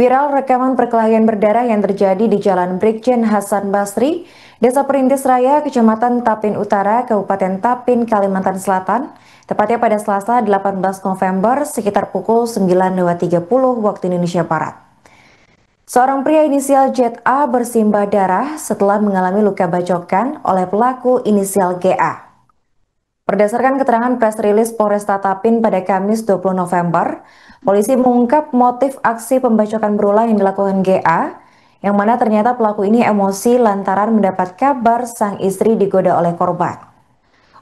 Viral rekaman perkelahian berdarah yang terjadi di Jalan Brigjen Hasan Basri, Desa Perintis Raya, Kecamatan Tapin Utara, Kabupaten Tapin, Kalimantan Selatan, tepatnya pada Selasa 18 November sekitar pukul 9.30 waktu Indonesia Barat. Seorang pria inisial ZA bersimbah darah setelah mengalami luka bacokan oleh pelaku inisial GA. Berdasarkan keterangan press rilis Polresta Tapin pada Kamis 20 November, polisi mengungkap motif aksi pembacokan berulang yang dilakukan GA, yang mana ternyata pelaku ini emosi lantaran mendapat kabar sang istri digoda oleh korban.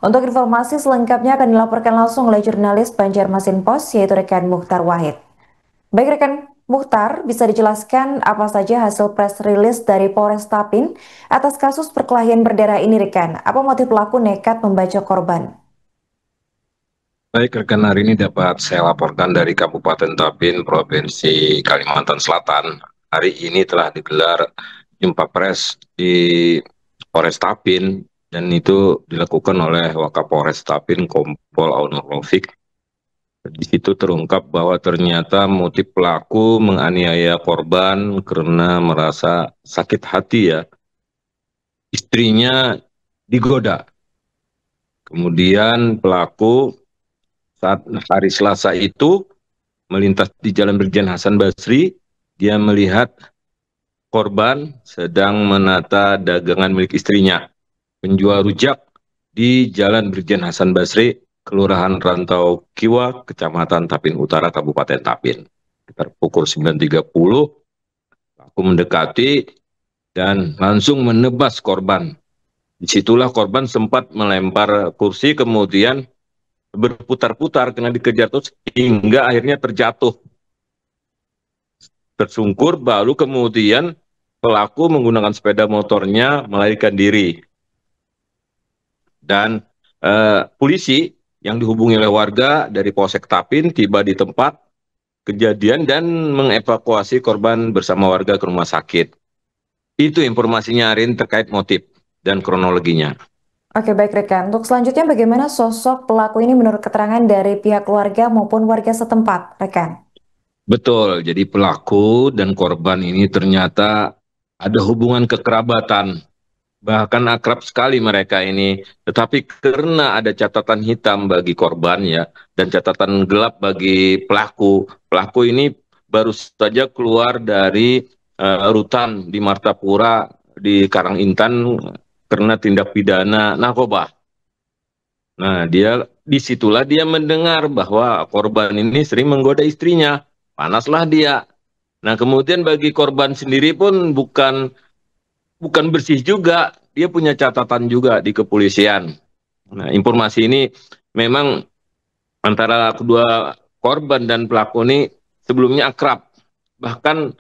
Untuk informasi selengkapnya akan dilaporkan langsung oleh jurnalis Banjarmasin Post, yaitu rekan Mukhtar Wahid. Baik rekan Mukhtar, bisa dijelaskan apa saja hasil press rilis dari Polres Tapin atas kasus perkelahian berdarah ini rekan? Apa motif pelaku nekat membacok korban? Baik, rekan, hari ini dapat saya laporkan dari Kabupaten Tapin, Provinsi Kalimantan Selatan. Hari ini telah digelar jumpa pers di Polres Tapin, dan itu dilakukan oleh Wakapolres Tapin, Kompol Aunur Raufik. Di situ terungkap bahwa ternyata motif pelaku menganiaya korban karena merasa sakit hati ya, istrinya digoda. Kemudian pelaku saat hari Selasa itu melintas di Jalan Brigjen Hasan Basri, dia melihat korban sedang menata dagangan milik istrinya, penjual rujak di Jalan Brigjen Hasan Basri, Kelurahan Rantau Kiwa, Kecamatan Tapin Utara, Kabupaten Tapin. Sekitar pukul 9.30, aku mendekati dan langsung menebas korban. Disitulah korban sempat melempar kursi, kemudian berputar-putar karena dikejar terus hingga akhirnya terjatuh tersungkur, baru kemudian pelaku menggunakan sepeda motornya melarikan diri. Dan polisi yang dihubungi oleh warga dari Polsek Tapin tiba di tempat kejadian dan mengevakuasi korban bersama warga ke rumah sakit. Itu informasinya Arin terkait motif dan kronologinya. Oke baik rekan, untuk selanjutnya bagaimana sosok pelaku ini menurut keterangan dari pihak keluarga maupun warga setempat rekan? Betul, jadi pelaku dan korban ini ternyata ada hubungan kekerabatan. Bahkan akrab sekali mereka ini. Tetapi karena ada catatan hitam bagi korban ya, dan catatan gelap bagi pelaku. Pelaku ini baru saja keluar dari rutan di Martapura di Karangintan karena tindak pidana narkoba. Nah, disitulah dia mendengar bahwa korban ini sering menggoda istrinya. Panaslah dia. Nah, kemudian bagi korban sendiri pun bukan bersih juga, dia punya catatan juga di kepolisian. Nah, informasi ini memang antara kedua korban dan pelaku ini sebelumnya akrab, bahkan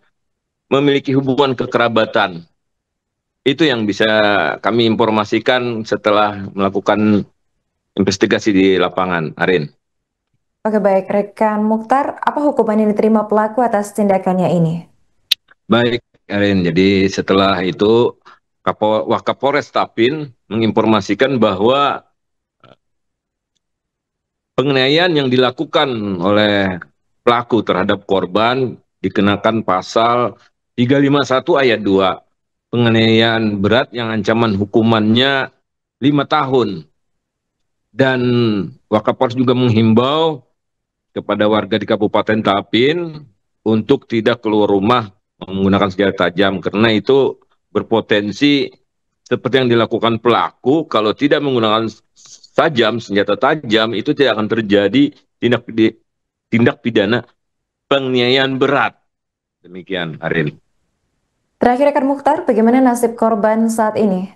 memiliki hubungan kekerabatan. Itu yang bisa kami informasikan setelah melakukan investigasi di lapangan, Arin. Oke baik rekan Mukhtar, apa hukuman yang diterima pelaku atas tindakannya ini? Baik, Arin. Jadi setelah itu Wakapolres Tapin menginformasikan bahwa penganiayaan yang dilakukan oleh pelaku terhadap korban dikenakan pasal 351 ayat 2. Penganiayaan berat yang ancaman hukumannya 5 tahun. Dan Wakapolres juga menghimbau kepada warga di Kabupaten Tapin untuk tidak keluar rumah menggunakan senjata tajam, karena itu berpotensi seperti yang dilakukan pelaku. Kalau tidak menggunakan senjata tajam, itu tidak akan terjadi tindak pidana penganiayaan berat. Demikian, Arin. Terakhir rekan Mukhtar, bagaimana nasib korban saat ini?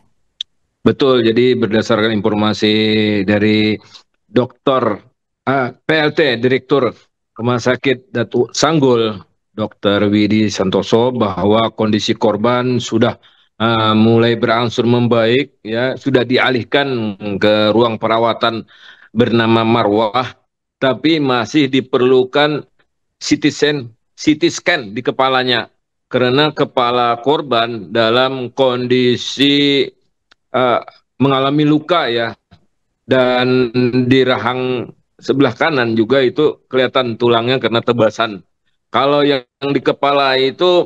Betul, jadi berdasarkan informasi dari dokter PLT, Direktur Rumah Sakit Datu Sanggul, Dr. Widi Santoso, bahwa kondisi korban sudah mulai berangsur membaik, ya, sudah dialihkan ke ruang perawatan bernama Marwah, tapi masih diperlukan CT scan di kepalanya, karena kepala korban dalam kondisi uh, mengalami luka ya, dan di rahang sebelah kanan juga itu kelihatan tulangnya karena tebasan Kalau yang di kepala itu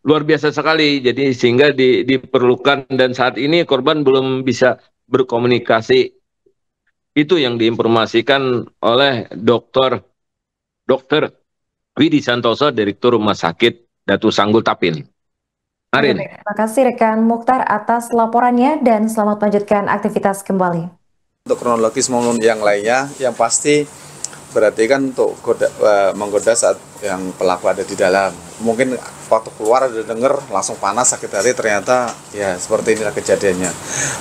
luar biasa sekali, jadi sehingga diperlukan, dan saat ini korban belum bisa berkomunikasi. Itu yang diinformasikan oleh dokter Widi Santoso, Direktur Rumah Sakit Datu Sanggul Tapin. Oke, Arin. baik. Terima kasih rekan Mukhtar atas laporannya dan selamat melanjutkan aktivitas kembali. Untuk kronologis maupun yang lainnya, yang pasti berarti kan untuk menggoda saat yang pelaku ada di dalam. Mungkin waktu keluar ada dengar langsung panas, sakit hati, ternyata ya seperti inilah kejadiannya.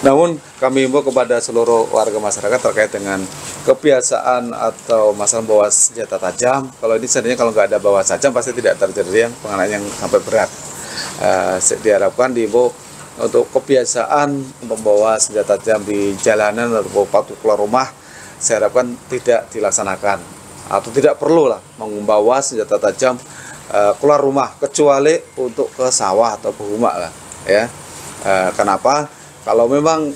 Namun kami himbau kepada seluruh warga masyarakat terkait dengan kebiasaan atau masalah bawa senjata tajam. Kalau ini sebenarnya kalau nggak ada bawa tajam pasti tidak terjadi yang penganiayaan yang sampai berat. Diharapkan dihimbau untuk kebiasaan membawa senjata tajam di jalanan atau waktu keluar rumah, saya harapkan tidak dilaksanakan atau tidak perlu lah membawa senjata tajam keluar rumah, kecuali untuk ke sawah atau ke rumah lah ya. Kenapa? Kalau memang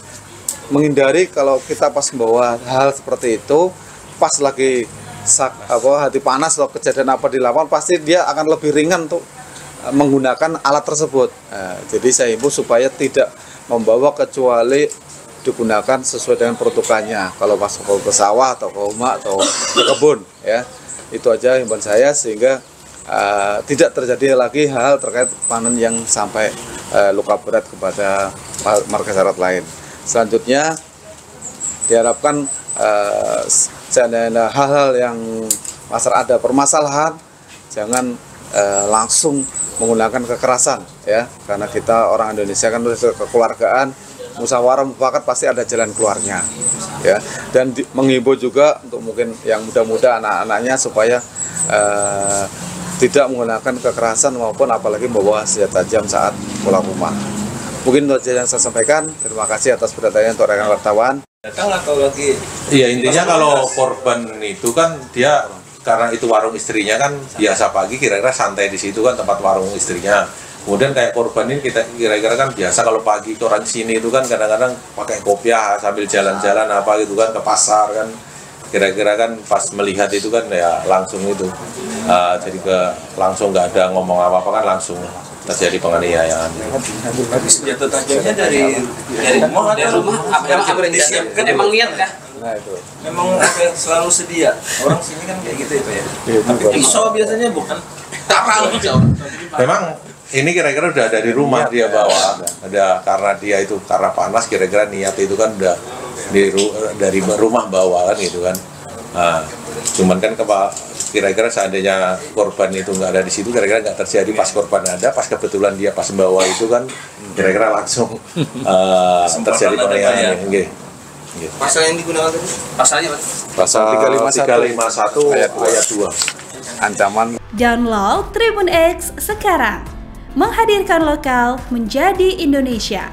menghindari, kalau kita pas membawa hal seperti itu pas lagi hati panas atau kejadian apa di lapangan, pasti dia akan lebih ringan untuk menggunakan alat tersebut. Jadi saya himbau supaya tidak membawa kecuali digunakan sesuai dengan peruntukannya. Kalau masuk ke sawah atau ke rumah atau ke kebun, ya itu aja himbauan saya, sehingga tidak terjadi lagi hal terkait panen yang sampai luka berat kepada masyarakat lain. Selanjutnya diharapkan hal-hal yang ada permasalahan jangan langsung menggunakan kekerasan ya, karena kita orang Indonesia kan kekeluargaan, musyawarah mufakat pasti ada jalan keluarnya ya. Dan menghimbau juga untuk mungkin yang muda-muda anak-anaknya supaya tidak menggunakan kekerasan maupun apalagi membawa senjata tajam saat pulang rumah. Mungkin itu saja yang saya sampaikan. Terima kasih atas perhatiannya untuk rekan wartawan. Datang atau lagi? Iya, intinya kalau korban itu kan dia, karena itu warung istrinya kan biasa pagi kira-kira santai di situ kan tempat warung istrinya. Kemudian kayak korban ini kita kira-kira kan biasa kalau pagi ke orang sini itu kan kadang-kadang pakai kopiah sambil jalan-jalan apa gitu kan ke pasar kan. Kira-kira kan pas melihat itu kan ya langsung itu. Jadi langsung nggak ada ngomong apa-apa kan langsung terjadi penganiayaan. Tapi senjata tajamnya dari rumah apa yang disiapkan emang lihat ya? Nah itu. Memang selalu sedia. Orang sini kan kayak gitu ya, Pak ya. Tapi pisau biasanya bukan parang. Memang ini kira-kira udah dari rumah dia bawa. Ada karena dia itu karena panas, kira-kira niat itu kan udah dari rumah bawa kan gitu kan. Nah, cuman kan kira-kira seandainya korban itu nggak ada di situ, kira-kira nggak terjadi. Pas korban ada, pas kebetulan dia pas membawa itu kan, kira-kira langsung terjadi penganiayaan. Pasal yang digunakan tadi? Pasalnya Pak? Pasal 351 ayat 2. Ancaman. Download Tribun X sekarang. Menghadirkan lokal menjadi Indonesia.